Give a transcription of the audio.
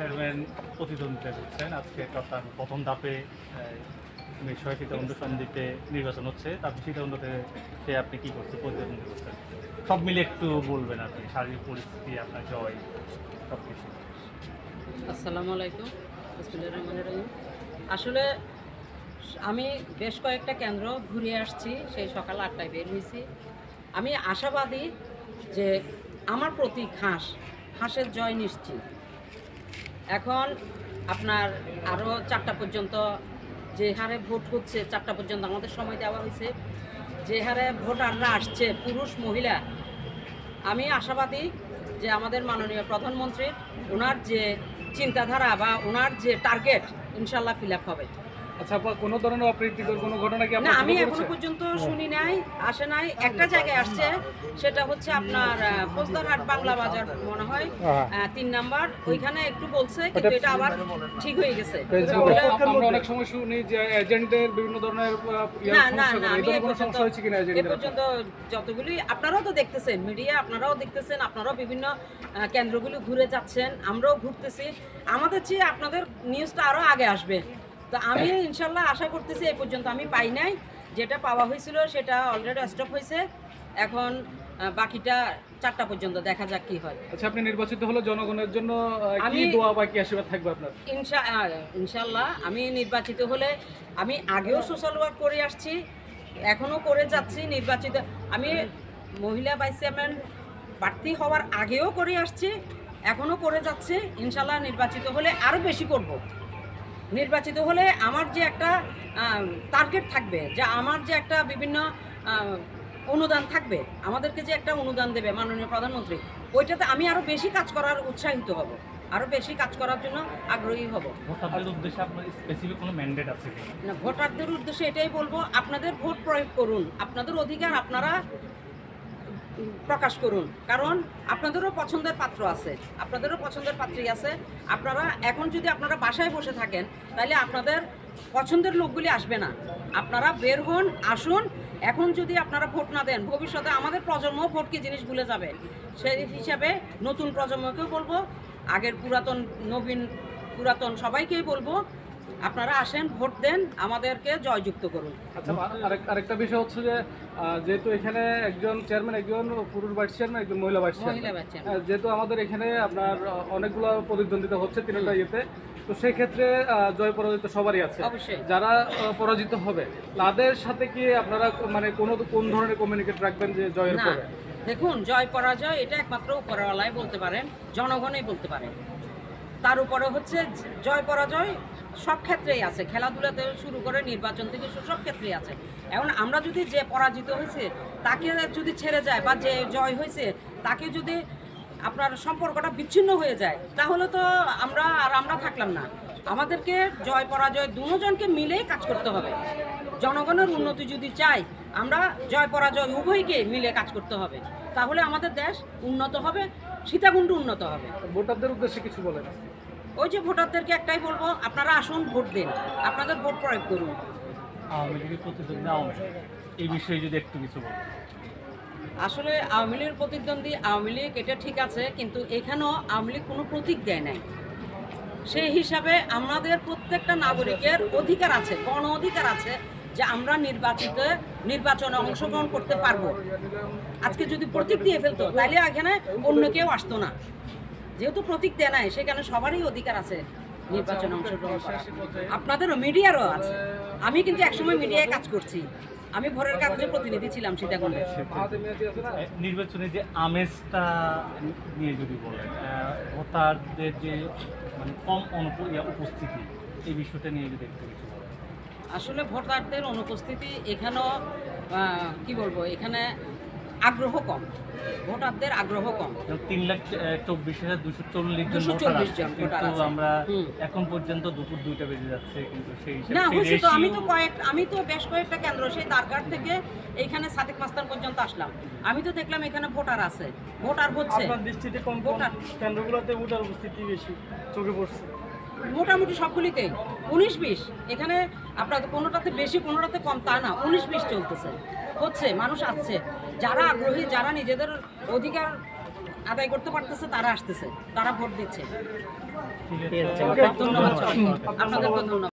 Chairman প্রতিদ্বন্দ্বিতা করছেন। আজকে তার প্রথম ধাপে বিষয় সীতাকুণ্ড সন্দ্বীপে নির্বাচন হচ্ছে। তারপর সীতাকুণ্ডতে সে আপনি কী করছেন, প্রতিদ্বন্দ্বিতা করছেন, সব মিলে একটু বলবেন আপনি, শারীরিক পরিস্থিতি, আপনার জয়, সব কিছু। আসসালামু আলাইকুম। বিসমিল্লাহির রহমানির রহিম। আসলে আমি বেশ কয়েকটা কেন্দ্র ঘুরে আসছি, সেই সকাল 8টায় বের হয়েছি। আমি আশাবাদী যে আমার প্রতীক হাঁসের জয় নিশ্চিত। এখন আপনার আরও 4টা পর্যন্ত যে হারে ভোট হচ্ছে, 4টা পর্যন্ত আমাদের সময় দেওয়া হয়েছে, যে হারে ভোটাররা আসছে পুরুষ মহিলা, আমি আশাবাদী যে আমাদের মাননীয় প্রধানমন্ত্রীর ওনার যে চিন্তাধারা বা ওনার যে টার্গেট ইনশাল্লাহ ফিল আপ হবে। আচ্ছা আপা, কোনো ধরনের অপ্রীতিকর কোনো ঘটনা কি না, আপনার আমি চোখে এখনো পড়েছে? পর্যন্ত শুনি নাই, আসে নাই। একটা জায়গায় আসছে, সেটা হচ্ছে আপনার ফৌজদারহাট বাংলা বাজার মনে হয় 3 নাম্বার, ওইখানে একটু বলছে, কিন্তু এটা আবার ঠিক হয়ে গেছে। আমরা অনেক সময় শুনি যে এজেন্টের বিভিন্ন ধরনের না না না, এই আমি ধরনের এ কোনো পর্যন্ত সমস্যা হয়েছে কিনা এ এজেন্টের? পর্যন্ত যতগুলি আপনারাও তো দেখতেছেন, মিডিয়া আপনারাও দেখতেছেন, আপনারাও বিভিন্ন কেন্দ্রগুলি ঘুরে যাচ্ছেন, আমরাও ঘুরতেছি। আমাদের চেয়ে আপনাদের নিউজটা আরও আগে আসবে। তো আমি ইনশাল্লাহ আশা করতেছি, এই পর্যন্ত আমি পাই নাই, যেটা পাওয়া হয়েছিল সেটা অলরেডি স্টপ হয়েছে। এখন বাকিটা 4টা পর্যন্ত দেখা যাক কি হয়। আচ্ছা, আপনি নির্বাচিত হলে জনগণের জন্য কি আমি- দোয়া বা কি আশীর্বাদ থাকবে আপনার? ইনশাল্লাহ আমি নির্বাচিত হলে, আমি আগেও সোশ্যাল ওয়ার্ক করে আসছি, এখনও করে যাচ্ছি। নির্বাচিত আমি মহিলা ভাইস চেয়ারম্যান প্রার্থী হওয়ার আগেও করে আসছি, এখনও করে যাচ্ছি। ইনশাল্লাহ নির্বাচিত হলে আরও বেশি করব। নির্বাচিত হলে আমার যে একটা টার্গেট থাকবে, যে আমার যে একটা বিভিন্ন অনুদান থাকবে, আমাদেরকে যে একটা অনুদান দেবে মাননীয় প্রধানমন্ত্রী, ওইটাতে আমি আরও বেশি কাজ করার উৎসাহিত হব, আরও বেশি কাজ করার জন্য আগ্রহী হব। ভোটারদের উদ্দেশ্যে আপনার স্পেসিফিক কোনো ম্যান্ডেট আছে কি? না, ভোটারদের উদ্দেশ্যে এটাই বলবো, আপনাদের ভোট প্রয়োগ করুন, আপনাদের অধিকার আপনারা প্রকাশ করুন। কারণ আপনাদেরও পছন্দের পাত্র আছে, আপনাদেরও পছন্দের পাত্রী আছে। আপনারা এখন যদি আপনারা বাসায় বসে থাকেন, তাহলে আপনাদের পছন্দের লোকগুলি আসবে না। আপনারা বের হন, আসুন। এখন যদি আপনারা ভোট না দেন, ভবিষ্যতে আমাদের প্রজন্ম ভোট কি জিনিস ভুলে যাবে। সেই হিসাবে নতুন প্রজন্মকেও বলবো, আগের পুরাতন নবীন পুরাতন সবাইকেই বলবো, আপনারা আসেন, ভোট দেন, আমাদেরকে জয়যুক্ত করুন। আচ্ছা, আরেকটা বিষয় হচ্ছে যে যেহেতু এখানে একজন চেয়ারম্যান, একজন পুরুষ ভাইস চেয়ারম্যান, একজন মহিলা ভাইস মহিলা চেয়ারম্যান, বাচ্চা যেহেতু আমাদের এখানে আপনার অনেকগুলো প্রতিদ্বন্দ্বিতা হচ্ছে 3টা ইয়েতে, তো সেই ক্ষেত্রে জয় পরাজিত সবারই আছে। অবশ্যই। যারা পরাজিত হবে তাদের সাথে কি আপনারা মানে কোন ধরনের কমিউনিকেট রাখবেন যে জয়ের না, পরে? দেখুন, জয় পরাজয় এটা একমাত্র উপরওয়ালাই বলতে পারেন, জনগণই বলতে পারেন। তার উপরে হচ্ছে জয় পরাজয় সব ক্ষেত্রেই আছে, খেলাধুলাতে শুরু করে নির্বাচন থেকে সব ক্ষেত্রেই আছে। এখন আমরা যদি যে পরাজিত হয়েছে তাকে যদি ছেড়ে যায়, বা যে জয় হয়েছে তাকে যদি আপনার সম্পর্কটা বিচ্ছিন্ন হয়ে যায়, তাহলে তো আমরা থাকলাম না। আমাদেরকে জয় পরাজয় দুজনকে মিলেই কাজ করতে হবে। জনগণের উন্নতি যদি চাই, আমরা জয় পরাজয় উভয়কে মিলে কাজ করতে হবে, তাহলে আমাদের দেশ উন্নত হবে, সীতাকুণ্ড উন্নত হবে। ভোটারদের উদ্দেশ্যে কিছু বলেন। ওই যে ভোটারদেরকে একটাই বলবো, আপনারা আসুন, ভোট দিন, আপনাদের ভোট প্রয়োগ করুন। আওয়ামী লীগের প্রতিদ্বন্দ্বী আওয়ামী লীগ, এই বিষয়ে যদি একটু কিছু বলেন। আসলে আওয়ামী লীগের প্রতিদ্বন্দ্বী আওয়ামী লীগ, এটা ঠিক আছে, কিন্তু এখানেও আওয়ামী লীগ কোনো প্রতীক দেয় নাই। সেই হিসাবে আমাদের প্রত্যেকটা নাগরিকের অধিকার আছে, গণ অধিকার আছে, যে আমরা নির্বাচনে অংশগ্রহণ করতে পারবো। আজকে যদি প্রতীক দিয়ে ফেলতো, তাহলে এখানে অন্য কেউ আসতো না। যেহেতু প্রতীক দেয় নাই, সেখানে সবারই অধিকার আছে নির্বাচনে অংশগ্রহণ করার। আপনাদেরও, মিডিয়ারও আছে। আমি কিন্তু একসময় মিডিয়ায় কাজ করছি, আমি ভোরের কাগজে প্রতিনিধি ছিলাম সীতাকুণ্ডে। নির্বাচনে যে আমেজটা নিয়ে যদি বলেন, ভোটারদের যে মানে কম উপস্থিতি, এই বিষয়টা নিয়ে যদি একটু কিছু বলেন। আসলে ভোটারদের অনুপস্থিতি এখানেও কি বলবো, এখানে আগ্রহ কম, ভোটারদের আগ্রহ কম। 3,24,240 জন 240 জন ভোটার কিন্তু আছে। আমরা হুম। এখন পর্যন্ত দুপুর 2টা বেজে যাচ্ছে, কিন্তু সেই না, হয়েছে তো, আমি হিসেবে তো বেশ কয়েকটা কেন্দ্র, সেই দ্বারঘাট থেকে এইখানে সাদিক মাস্তান পর্যন্ত আসলাম, আমি তো দেখলাম এখানে ভোটার আছে, ভোটার হচ্ছে। আপনার দৃষ্টিতে কোন ভোটার কেন্দ্রগুলোতে ভোটার উপস্থিতি বেশি চোখে পড়ছে? মোটামুটি সবগুলিতেই 19-20, এখানে আপনার কোনোটাতে বেশি কোনোটাতে কম তা না, 19-20 চলতেছে, হচ্ছে, মানুষ আসছে, যারা আগ্রহী, যারা নিজেদের অধিকার আদায় করতে পারতেছে তারা আসতেছে, তারা ভোট দিচ্ছে। ঠিক আছে, ধন্যবাদ সবাইকে। আপনাদেরকে ধন্যবাদ।